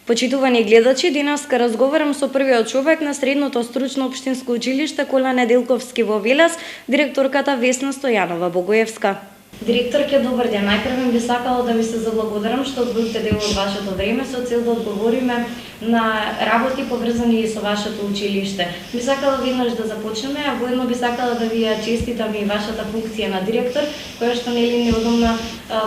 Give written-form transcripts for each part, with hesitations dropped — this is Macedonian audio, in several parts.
Почитувани гледачи, денеска разговарам со првиот човек на Средното стручно општинско училиште Кола Неделковски во Велес, директорката Весна Стојанова Богоевска. Директорке, добар ден. Најпрво би сакала да ви се заблагодарам што одвоите дел од вашето време со цел да одговориме на работи поврзани со вашето училиште. Би сакала веднаш да започнеме, а воедно би сакала да ви ја честитам и вашата функција на директор, која што нели неодамна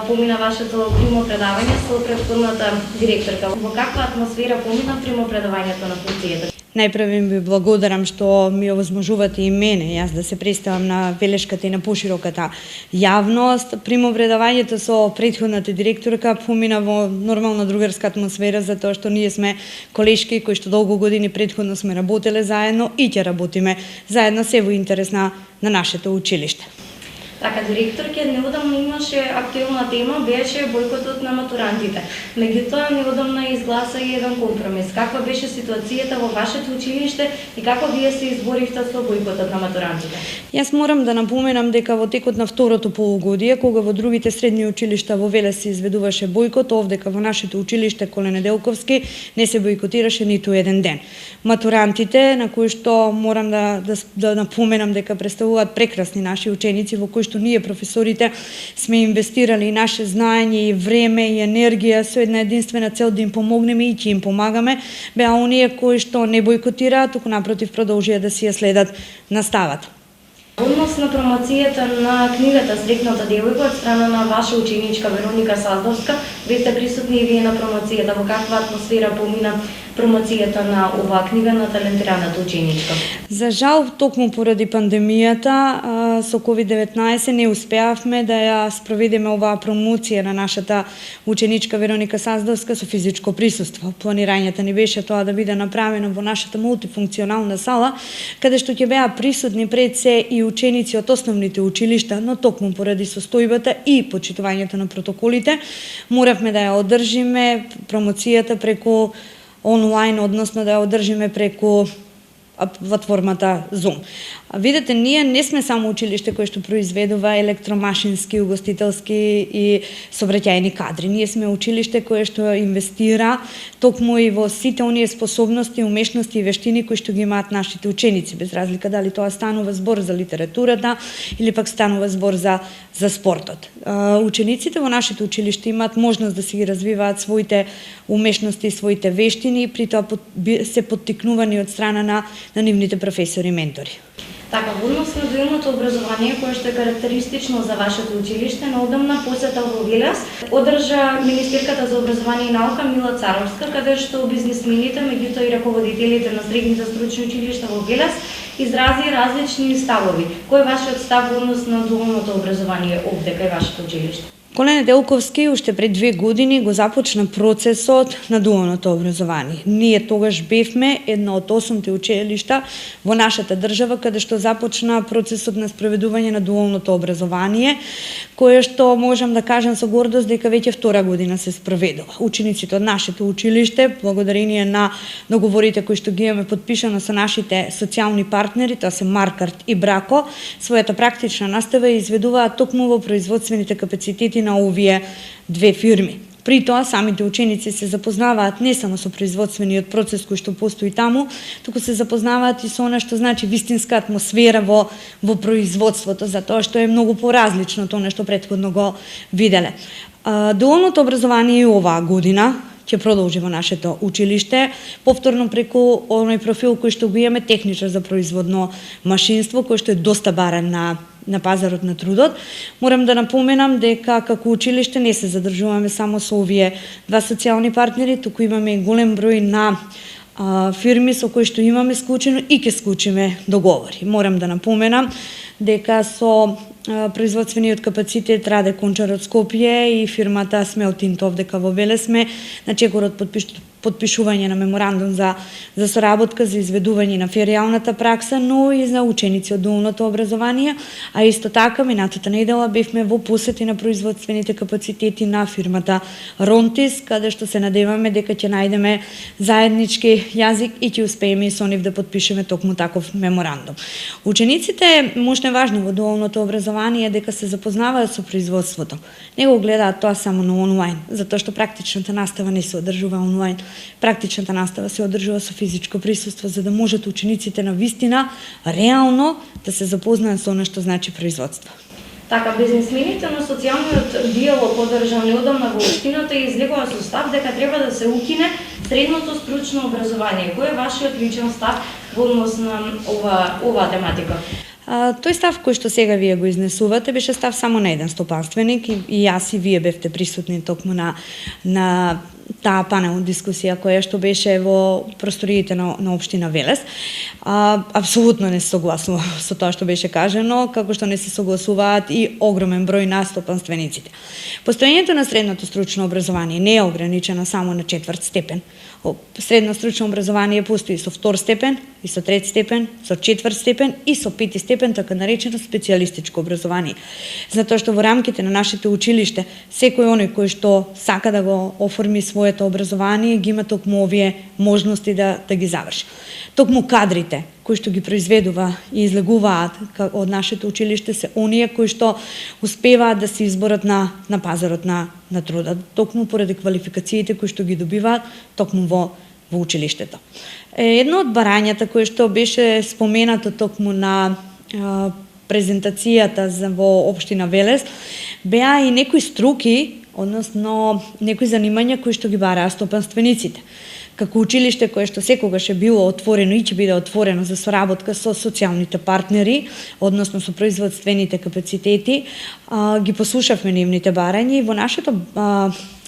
помина вашето примопредавање со претходната директорка. Во каква атмосфера помина примопредавањето на функцијата? Најпрво ви благодарам што ми овозможувате и мене, јас да се представам на Велешката и на пошироката јавност. Примопредавањето со претходната директорка помина во нормална другарска атмосфера, затоа што ние сме колешки кои што долго години претходно сме работеле заедно и ќе работиме заедно се во интерес на нашето училиште. Така, директорке, неодамна имаше актуелна тема, беше бојкотот на матурантите. Меѓутоа, неодамна изгласа и еден компромис. Каква беше ситуацијата во вашето училиште и како вие се изборивте со бојкотот на матурантите? Јас морам да напоменам дека во текот на второто полугодие, кога во другите средни училишта во Велес се изведуваше бојкот, овдека во нашето училиште Коле Неделковски не се бојкотираше ниту еден ден. Матурантите, на кои што морам да напоменам дека представуваат прекрасни наши ученици, во кои што ние професорите сме инвестирали и наше знаење и време и енергија со една единствена цел да им помогнеме и ќе им помагаме, беа оние кои што не бојкотираат, туку напротив продолжија да си ја следат наставата. Однос на промоцијата на книгата Срекната девојка од страна на ваша ученичка Вероника Саздовска, бевте присутни и вие на промоцијата. Во каква атмосфера помина промоцијата на оваа книга на талентираната ученичка? За жал, токму поради пандемијата со COVID-19 не успеавме да ја спроведеме оваа промоција на нашата ученичка Вероника Саздовска со физичко присуство. Планирањето ни беше тоа да биде направено во нашата мултифункционална сала, каде што ќе беа присутни пред се и ученици од основните училишта, но токму поради состојбата и почитувањето на протоколите, моравме да ја одржиме промоцијата преку онлайн, односно да ја одржиме преку платформата Zoom. Видете, ние не сме само училиште кое што произведува електромашински, угостителски и сообраќајни кадри. Ние сме училиште кое што инвестира токму и во сите оние способности, умешности и вештини кои што ги имаат нашите ученици, без разлика дали тоа станува збор за литературата или пак станува збор за спортот. Учениците во нашето училиште имаат можност да си ги развиваат своите умешности и своите вештини, при тоа се поттикнувани од страна на нивните професори и ментори. Така, во однос на дуелното образование, кое што е карактеристично за вашето училиште, наодамна посета во Велес одржа Министерката за образование и наука Мила Царовска, каде што бизнисмените, меѓутоа и раководителите на средните стручни училишта во Велес изрази различни ставови. Кој е вашиот став во однос на дуалното образование овде кај вашето училиште? Коле Неделковски уште пред 2 години го започна процесот на дуалното образование. Ние тогаш бевме една од 8 училишта во нашата држава каде што започна процесот на спроведување на дуалното образование, кое што можам да кажам со гордост дека веќе втора година се спроведува. Учениците од нашето училиште, благодарение на договорите кои што ги имаме подпишано со нашите социјални партнери, тоа се Маркарт и Брако, својата практична настава изведуваат токму во производствените капацитети на овие две фирми. При тоа, самите ученици се запознаваат не само со производствениот процес кој што постои таму, туку се запознаваат и со она што значи вистинска атмосфера во производството, затоа што е многу поразлично тоа што претходно го виделе. Дуалното образование и оваа година ќе продолжи во нашето училиште, повторно преку оној профил кој што го имаме техничар за производно машинство, кој што е доста баран на пазарот на трудот. Морам да напоменам дека како училиште не се задржуваме само со овие два социјални партнери, туку имаме и голем број на фирми со кои што имаме склучено и ќе склучиме договори. Морам да напоменам дека со производствениот капацитет Раде Кончар од Скопје и фирмата Смелтинт овдека во Велес сме на чекорот подпишување на меморандум за соработка за изведување на феријалната пракса, но и за ученици од дуалното образование, а исто така минатата недела бевме во посети на производствените капацитети на фирмата Ронтис, каде што се надеваме дека ќе најдеме заеднички јазик и ќе успееме и со нив да подпишеме токму таков меморандум. Учениците, мошно е важно во дуалното образование дека се запознаваат со производството. Не го гледаат тоа само на онлайн, затоа што практичната настава не се одржува онлайн. практичната настава се одржува со физичко присуство, за да можат учениците на вистина реално да се запознаат со она што значи производство. Така, бизнесмените на социјалниот диалог одржан неодамна во општината излегува со став дека треба да се укине средното стручно образование. Кој е вашиот личен став во однос на ова тематика? Тој став кој што сега вие го изнесувате беше став само на еден стопанственик и јас и вие бевте присутни токму на таа панел дискусија која што беше во просториите на општина Велес. Апсолутно не се согласувам со тоа што беше кажано, како што не се согласуваат и огромен број на стопанствениците. Постоењето на средното стручно образование не е ограничено само на 4 степен. Средно стручно образование постои со 2 степен, и со 3 степен, со 4 степен и со 5 степен, така наречено специјалистичко образование. Затоа што во рамките на нашите училиште, секој оној кој што сака да го оформи своето образование, ги има токму овие можности да ги заврши. Токму кадрите кои што ги произведува и излегуваат од нашето училиште се оние кои што успеваат да се изборат на пазарот на труда, токму поради квалификациите кои што ги добиваат токму во училиштето. Едно од барањата кое што беше споменато токму на презентацијата во општина Велес беа и некои струки, односно некои занимања кои што ги бараа стопанствениците. Како училиште кое што секогаш е било отворено и ќе биде отворено за соработка со социјалните партнери, односно со производствените капацитети, ги послушавме нивните барања и во нашето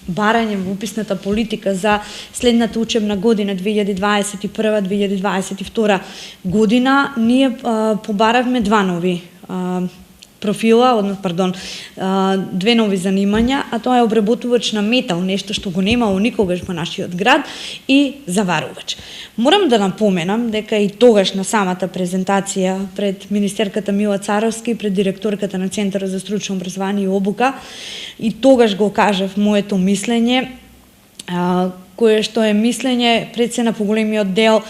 барање во уписната политика за следната учебна година 2021-2022 година ние побаравме две нови занимања, а тоа е обработувач на метал, нешто што го немало никогаш во нашиот град, и заварувач. Морам да напоменам дека и тогаш на самата презентација пред министерката Мила Царовски, пред директорката на Центарот за стручно образование и обука, и тогаш го кажав моето мислење, кое што е мислење пред се на поголемиот дел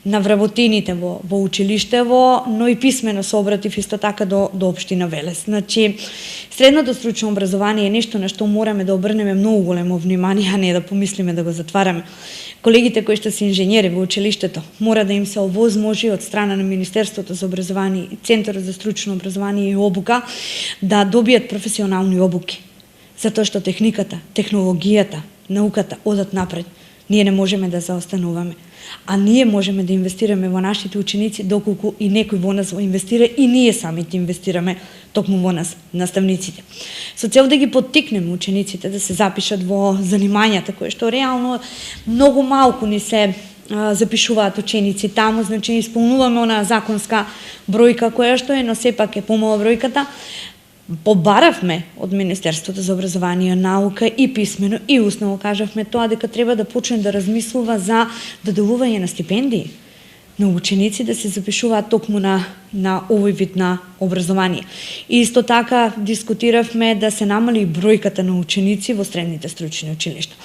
на вработените во училиштево, но и писмено се обратив исто така до општина Велес. Значи, средното стручно образование е нешто на што мораме да обрнеме многу големо внимание, а не да помислиме да го затвараме. Колегите кои што се инженери во училиштето мора да им се овозможи од страна на Министерството за образование и Центарот за стручно образование и обука да добијат професионални обуки. Затоа што техниката, технологијата, науката одат напред. Ние не можеме да заостануваме. А ние можеме да инвестираме во нашите ученици доколку и некој во нас инвестира и ние самите инвестираме токму во нас, наставниците. Со цел да ги поттикнеме учениците да се запишат во занимањата кои што реално многу малку ни се запишуваат ученици таму, значи исполнуваме онаа законска бројка која што е, но сепак е помала бројката. Побаравме од Министерството за образование и наука и писмено и усно кажавме тоа дека треба да почне да размислува за доделување на стипендии на ученици да се запишуваат токму на овој вид на образование. И исто така дискутиравме да се намали бројката на ученици во средните стручни училишта.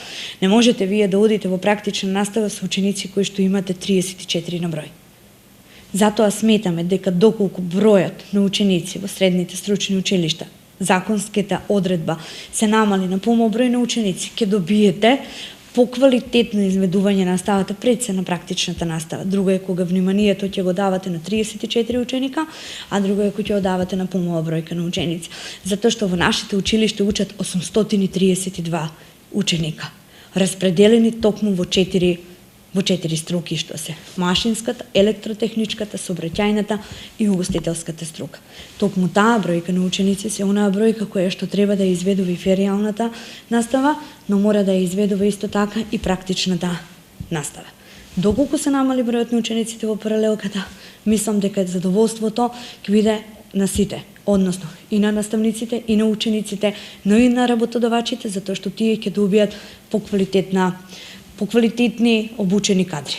Не можете вие да одите во практична настава со ученици кои што имате 34 на број. Затоа сметаме дека доколку бројот на ученици во средните стручни училишта, законската одредба се намали на помал број на ученици, ќе добиете поквалитетно изведување на наставата пред се на практичната настава. Друго е кога вниманието ќе го давате на 34 ученика, а друго е кога ќе го давате на помала бројка на ученици. Затоа што во нашите училишта учат 832 ученика, распределени токму во 4 струки, што се машинската, електротехничката, сообраќајната и угостителската струка. Токму таа бројка на ученици се онаа бројка која што треба да изведува и феријалната настава, но мора да изведува исто така и практичната настава. Доколку се намали бројот на учениците во паралелката, мислам дека задоволството ќе биде на сите, односно и на наставниците, и на учениците, но и на работодавачите, затоа што тие ќе добијат поквалитетни обучени кадри.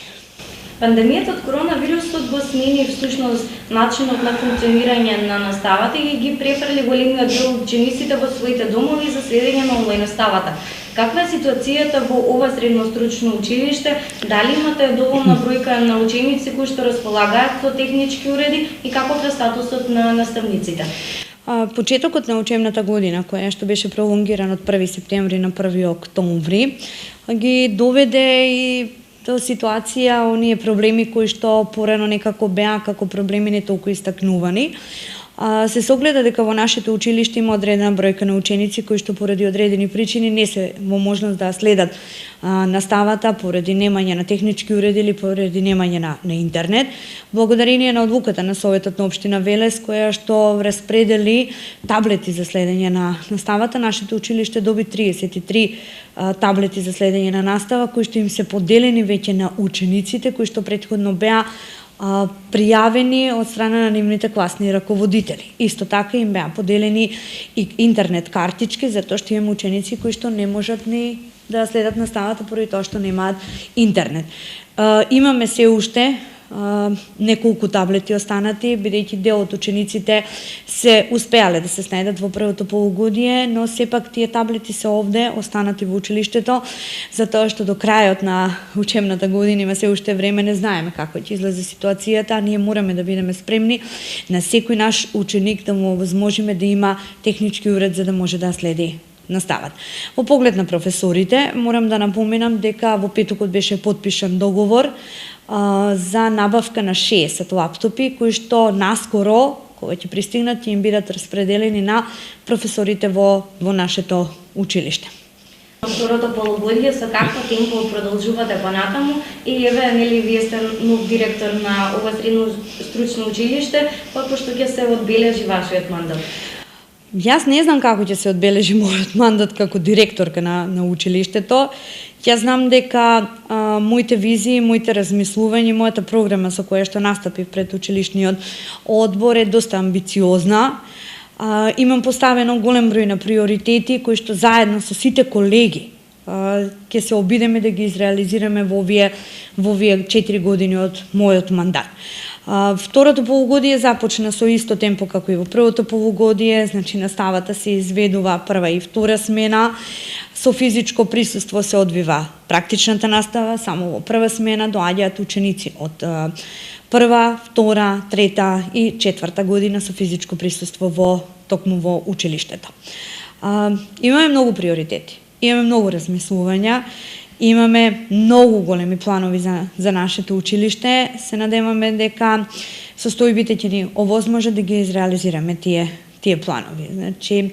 Пандемијата од коронавирусот го смени всушност начинот на функционирање на наставата и ги префрли големиот дел учениците во своите домови за следење на онлайн наставата. Каква е ситуацијата во ова средно стручно училиште? Дали имате доволна бројка на ученици кои што располагаат со технички уреди и каков е статусот на наставниците? Почетокот на учебната година, која што беше пролонгиран од 1 септември на 1 октомври, ги доведе и до ситуација оние проблеми кои што порано некако беа како проблеми не толку истакнувани. Се согледа дека во нашето училиште има одредена бројка на ученици кои што поради одредени причини не се во можност да следат наставата поради немање на технички уреди или поради немање на интернет. Благодарение на одлуката на Советот на општина Велес, која што распредели таблети за следење на наставата, нашето училиште доби 33 таблети за следење на настава, кои што им се поделени веќе на учениците, кои што претходно беа пријавени од страна на нивните класни раководители. Исто така им беа поделени и интернет картички, затоа што имаме ученици кои што не можат ни да следат наставата поради тоа што немаат интернет. Имаме се уште неколку таблети останати, бидејќи дел од учениците се успеале да се снајдат во првото полугодие, но сепак тие таблети се овде останати во училиштето, затоа што до крајот на учебната година има се уште време, не знаеме како ќе излезе ситуацијата, ние мораме да бидеме спремни на секој наш ученик да му овозможиме да има технички уред за да може да следи настават. Во поглед на професорите, морам да напоменам дека во петокот беше потпишан договор за набавка на 60 лаптопи, кои што наскоро, кога ќе пристигнат, ќе им бидат распределени на професорите во нашето училиште. Второто полугодие со какво темпо продолжувате понатаму и еве нели вие сте нов директор на ова средно стручно училиште, како што ќе се одбележи вашиот мандат? Јас не знам како ќе се одбележи мојот мандат како директорка на училиштето. Јас знам дека моите визии, моите размислувања, мојата програма со која што настапив пред училишниот одбор е доста амбициозна. Имам поставено голем број на приоритети кои што заедно со сите колеги ќе се обидеме да ги изреализираме во овие 4 години од мојот мандат. Второто полугодие започна со исто темпо како и во првото полугодие, значи наставата се изведува прва и втора смена, со физичко присуство се одвива практичната настава, само во прва смена доаѓаат ученици од прва, втора, трета и четврта година со физичко присуство токму во училиштето. Имаме многу приоритети, имаме многу размислувања, имаме многу големи планови за нашето училиште. Се надеваме дека состојбите ќе ни овозможат да ги изреализираме тие планови. Значи,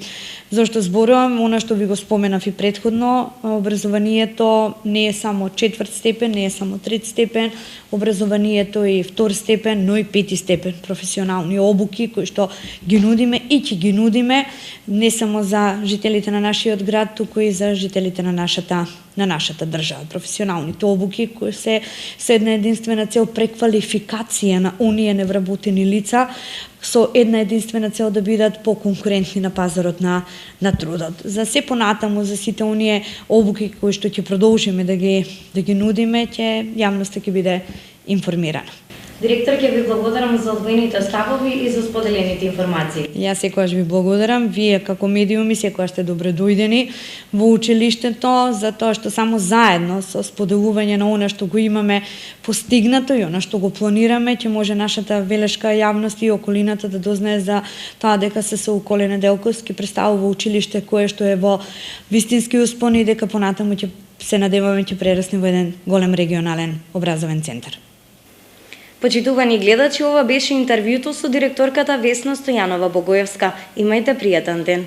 зашто зборувам, она што ви го споменав и претходно, образованието не е само 4 степен, не е само 3 степен, образованието е и 2 степен, но и 5 степен професионални обуки кои што ги нудиме и ќе ги нудиме не само за жителите на нашиот град, туку и за жителите на нашата држава. Професионалните обуки кои се една единствена цел преквалификација на оние невработени лица со една единствена цел да бидат поконкурентни на пазарот на трудот. За се понатаму, за сите оние обуки кои што ќе продолжиме да ги нудиме, јавноста ќе биде информирана. Директор, ќе ви благодарам за одвоените ставови и за споделените информации. Јас секогаш ви благодарам. Вие како медиуми секогаш сте добре дојдени во училиштето, затоа што само заедно со споделување на она што го имаме постигнато и она што го планираме, ќе може нашата велешка јавност и околината да дознае за тоа дека се со Коле Неделковски представува училиште кое што е во вистински успон и дека понатаму ќе се надеваме ќе прерасне во еден голем регионален образовен центар. Почитувани гледачи, ова беше интервјуто со директорката Весна Стојанова Богоевска. Имајте пријатен ден.